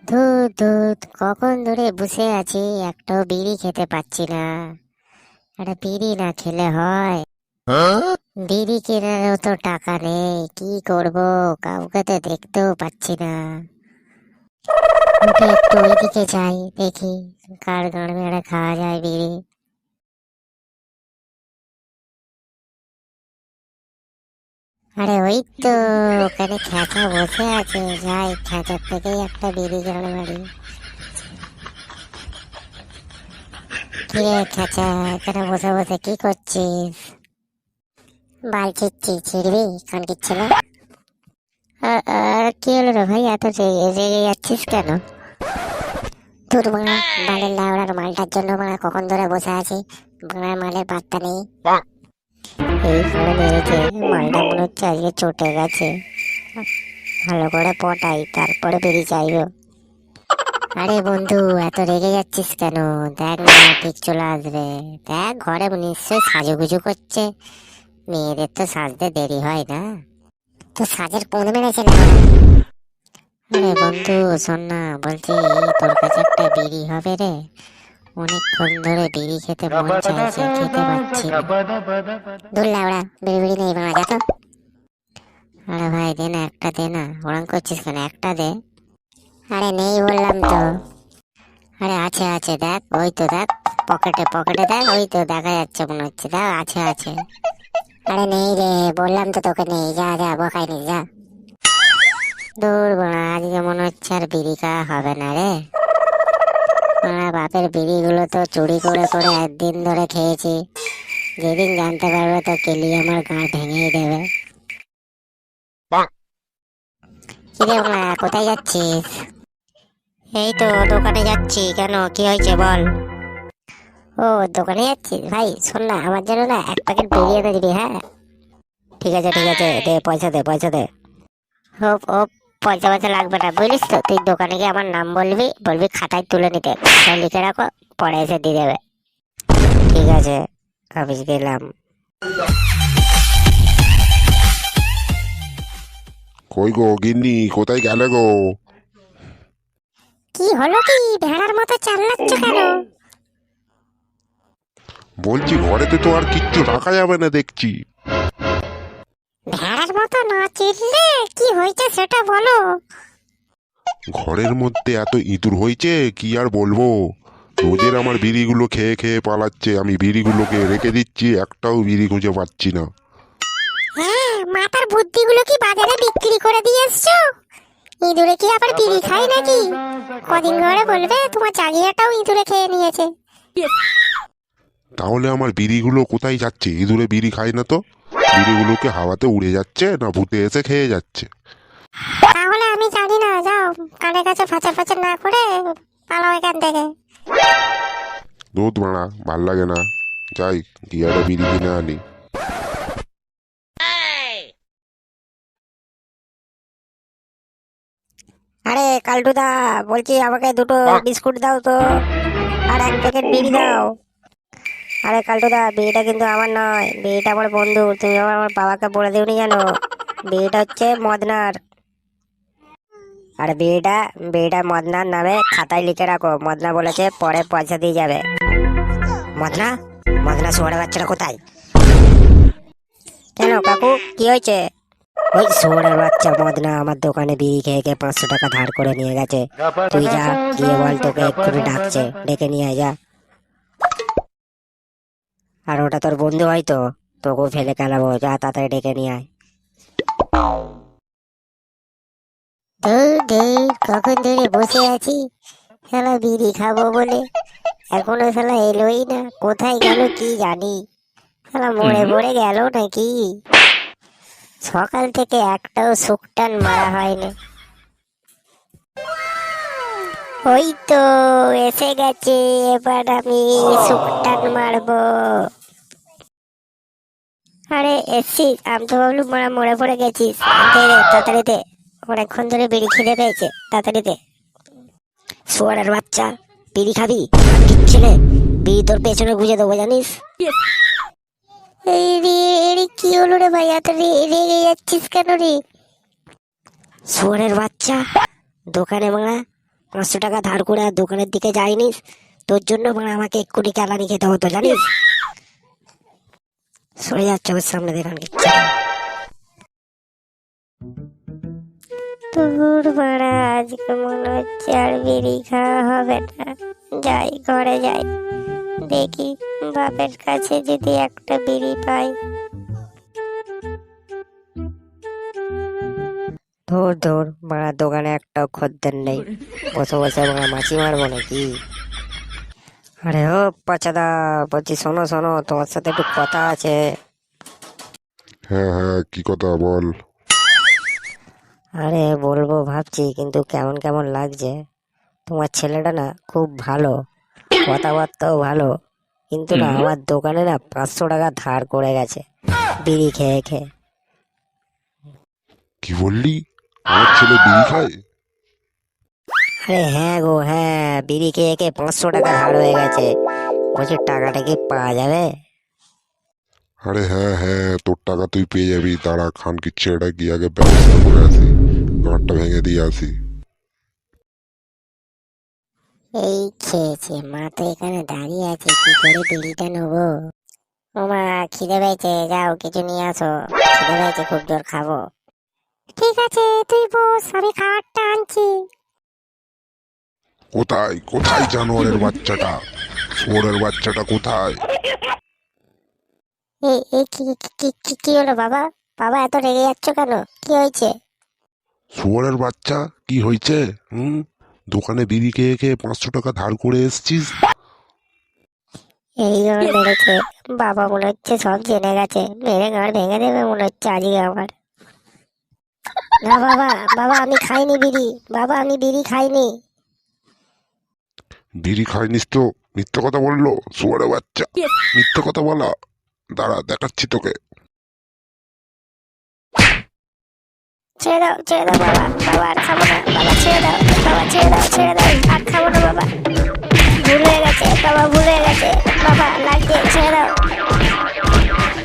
ধুর ধুর, কখন ধরে বসে আছি, একটাও বিড়ি খেতে পাচ্ছি না। একটা বিড়ি না খেলে হয়? বিড়ি কেনারও তো টাকা নেই, কি করব? কাউকে তো দেখতেও পাচ্ছি না। উঠে একটু ওইদিকে যাই, দেখি কার গাঁড় মেরে খাওয়া যায় বিড়ি। আরে ওই তো, ওখানে খেঁচা বসে আছে, যাই খেঁচার থেকেই একটা বিড়ি গাঁড় মারি। কিরে খেঁচা, এখানে বসে বসে কি করছিস? বাল ছিচ্ছি, ছিড়বি কানকির ছেলে। কি হলো রে ভাই, এত রেগে যাচ্ছিস কেন? তোর বাংলা বালের লাউড়ার মালটার জন্য বাংলা কখন ধরে বসে আছি, বাংলার মালের পাত্তা নেই। এই করে মেরেছে মালটা, মনে হচ্ছে আজকে চটে গেছে। ভালো করে পটাই, তারপরে বেরিয়ে চাইবো। আরে বন্ধু, এত রেগে যাচ্ছিস কেন? দেখ না, ঠিক চলে আসবে। দেখ ঘরে নিশ্চয়ই সাজুগুজু করছে। মেয়েদের তো সাজতে দেরি হয় না। তো সাজের পোন মেরেছে না? আরে বন্ধু শোন না, বলছি তোর কাছে একটা বিড়ি হবে রে? অনেকক্ষণ ধরে বিড়ি খেতে মন চাইছে, খেতে পাচ্ছি না। দূর লাউড়া, বিড়ি বিড়ি নেই বাবা, যা তো। আরে ভাই দে না, একটা দে না, ওরম করছিস কেন, একটা দে। আরে নেই বললাম তো। আরে আছে আছে, দেখ ওই তো দেখ, পকেটে পকেটে দেখ, ওই তো দেখা যাচ্ছে মনে হচ্ছে, দেখ আছে আছে। আরে নেই রে, বললাম তো তোকে নেই, যা যা বকাই নি, যা। দূর বাড়া, আজকে মনে হচ্ছে আর বিড়ি খাওয়া হবে না রে। বাড়া, বাপের বিড়িগুলো তো চুরি করে করে একদিন ধরে খেয়েছি। যেদিন জানতে পারবে তো কেলি আমার গাঁ ভেঙেই দেবে। কিরে বাড়া, কোথায় যাচ্ছিস? এই তো দোকানে যাচ্ছি, কেন কি হয়েছে বল? ও দোকানে যাচ্ছিস? ভাই শোন না, আমার জন্য না এক প্যাকেট বিড়ি এনে দিবি, হ্যাঁ? ঠিক আছে ঠিক আছে, দে পয়সা দে পয়সা দে। হোপ হোপ, পয়সা পয়সা লাগবে না, বুঝলিস তো? তুই দোকানে গিয়ে আমার নাম বলবি, বলবি খাতায় তুলে নিতে, খাতায় লিখে রাখো, পরে এসে দিয়ে দেবে। ঠিক আছে, অফিস গেলাম। কই গো গিন্নি, কোথায় গেলে গো? কি হলো কি, ভেড়ার মতো চালাচ্ছ কেন? বলছি ঘরেতে তো আর কিচ্ছু রাখা যাবে না দেখছি। ভেড়ার মতো না চিল্লে, কি হয়েছে সেটা বলো। ঘরের মধ্যে এত ইঁদুর হয়েছে, কি আর বলবো। রোজের আমার বিড়িগুলো খেয়ে খেয়ে পালাচ্ছে, আমি বিড়িগুলোকে রেখে দিচ্ছি, একটাও বিড়ি খুঁজে পাচ্ছি না। হ্যাঁ, মাথার বুদ্ধিগুলো কি বাজারে বিক্রি করে দিয়ে এসছো? ইঁদুরে কি আবার বিড়ি খায় নাকি? কদিন ঘরে বলবে তোমার চাগিয়াটাও ইঁদুরে খেয়ে নিয়েছে। তাহলে আমার বিড়িগুলো কোথায় যাচ্ছে? ইঁদুরে বিড়ি খায় না তো। বিড়িগুলোকে হাওয়াতে উড়ে যাচ্ছে, না ভূতে এসে খেয়ে যাচ্ছে? তাহলে আমি জানি না, যাও কানের কাছে ফাঁচা ফাঁচা না করে পালাও এখান থেকে। দুধ মারা ভাল লাগে না, যাই গিয়ে একটা বিড়ি কিনে আনি। আরে কালটুদা, বলছি আমাকে দুটো বিস্কুট দাও তো, আর এক প্যাকেট বিড়ি দাও। আরে কালটুদা, বিড়িটা কিন্তু আমার নয়, বিড়িটা আমার বন্ধু, তুমি আমার বাবাকে বলে দিওনি জানো? বিড়িটা হচ্ছে মদনার। আর বিড়িটা মদনার নামে খাতায় লিখে রাখো, মদনা বলেছে পরে পয়সা দিয়ে যাবে। মদনা? মদনা শুয়ারের বাচ্চাটা কোথায়? কেন কাকু, কি হয়েছে? ওই শুয়ারের বাচ্চা মদনা আমার দোকানে বিড়ি খেয়ে খেয়ে 500 টাকা ধার করে নিয়ে গেছে। তুই যা, গিয়ে বল তোকে এক্ষুনি ডাকছে, ডেকে নিয়ে আয় যা। আর ওটা তোর বন্ধু হয়তো, তোকেও ফেলে খেলাবো, যা তাড়াতাড়ি ডেকে নিয়ে আয়। ধুর ধুর, কখন ধরে বসে আছি শালা বিড়ি খাবো বলে, এখনো শালা এলোই না, কোথায় গেল কি জানি। শালা মরে পড়ে গেল নাকি? সকাল থেকে একটাও সুকটান মারা হয়নি। ওই তো এসে গেছে, এবার আমি সুকটান মারবো। আরে এসছিস? আমি তো ভাবলুম মরা মরে পড়ে গেছিস। দে দে, তাড়াতাড়ি দে, অনেকক্ষণ ধরে বিড়ি খিদে পেয়েছে, তাড়াতাড়ি দে। শুয়ারের বাচ্চা, বিড়ি খাবি? ছেলে, বিড়ি তোর পেছনে গুঁজে দেবো জানিস? এই রে, এরে কি হলো রে ভাই, এত রেগে যাচ্ছিস কেন রে? শুয়ারের বাচ্চা, দোকানে মারা 500 টাকা ধার করে আর দোকানের দিকে যাইনিস, তোর জন্য মানে আমাকে এক্ষুনি ক্যালানি খেতে হতো জানিস। সরে যাচ্ছে ওর সামনে দেখান কিচ্ছু না। তোর বাড়া আজকে মনে হচ্ছে আর বিড়ি খাওয়া হবে না। যাই ঘরে যাই, দেখি বাপের কাছে যদি একটা বিড়ি পাই। ধুর ধুর বাড়া, দোকানে একটাও খদ্দের নেই, বসে বসে বাড়া মাছি মারবো নাকি। আরে ও পাচাদা, বলছি শোনো শোনো, তোমার সাথে একটু কথা আছে। হ্যাঁ হ্যাঁ, কি কথা বল। আরে বলবো ভাবছি, কিন্তু কেমন কেমন লাগছে। তোমার ছেলেটা না খুব ভালো, কথাবার্তাও ভালো, কিন্তু না আমার দোকানে না 500 টাকা ধার করে গেছে বিড়ি খেয়ে খেয়ে। কি বললি? আমার ছেলে বিড়ি খায়? আরে হ্যাঁ গো হ্যাঁ, বিড়ি খেয়ে খেয়ে 500 টাকা ধার হয়ে গেছে। বলছি টাকাটা কি পাওয়া যাবে? আরে হ্যাঁ হ্যাঁ, তোর টাকা তুই পেয়ে যাবি, দাঁড়া খানকির ছেলেটা গিয়ে আগে ব্যবস্থা করে আসি, গাঁটটা ভেঙে দিয়ে আসি। এই খেয়েছে, মা তো এখানে দাঁড়িয়ে আছে, কি করে বিড়িটা নেবো? ও মা, খিদে পেয়েছে, যাও কিছু নিয়ে আসো, খিদে পেয়েছে খুব জোর, খাবো। ঠিক আছে তুই বস, আমি খাবারটা আনছি। কোথায় কোথায় জানোয়ারের বাচ্চাটা? শুয়োরের বাচ্চাটা কোথায়? এই এই কি কি কি কি- কি হলো বাবা? বাবা এত রেগে যাচ্ছ কেন? কি হয়েছে? শুয়োরের বাচ্চা, কি হয়েছে? দোকানে বিড়ি খেয়ে খেয়ে 500 টাকা ধার করে এসছিস। এই জন্য মেরেছে। বাবা মনে হচ্ছে সব জেনে গেছে, মেরে গাঁড় ভেঙে দেবে মনে হচ্ছে আজকে আমার। না বাবা, বাবা আমি খাইনি বিড়ি, বাবা আমি বিড়ি খাইনি। বিড়ি খাইনিস তো? মিথ্যে কথা বললো শুয়োরের বাচ্চা, মিথ্যে কথা বলা। দাঁড়া দেখাচ্ছি তোকে। ছেড়ে দাও বাবা, বাবা আর খাবো না, বাবা ছেড়ে দাও, বাবা ছেড়ে দাও, ছেড়ে দাও, আর খাবো না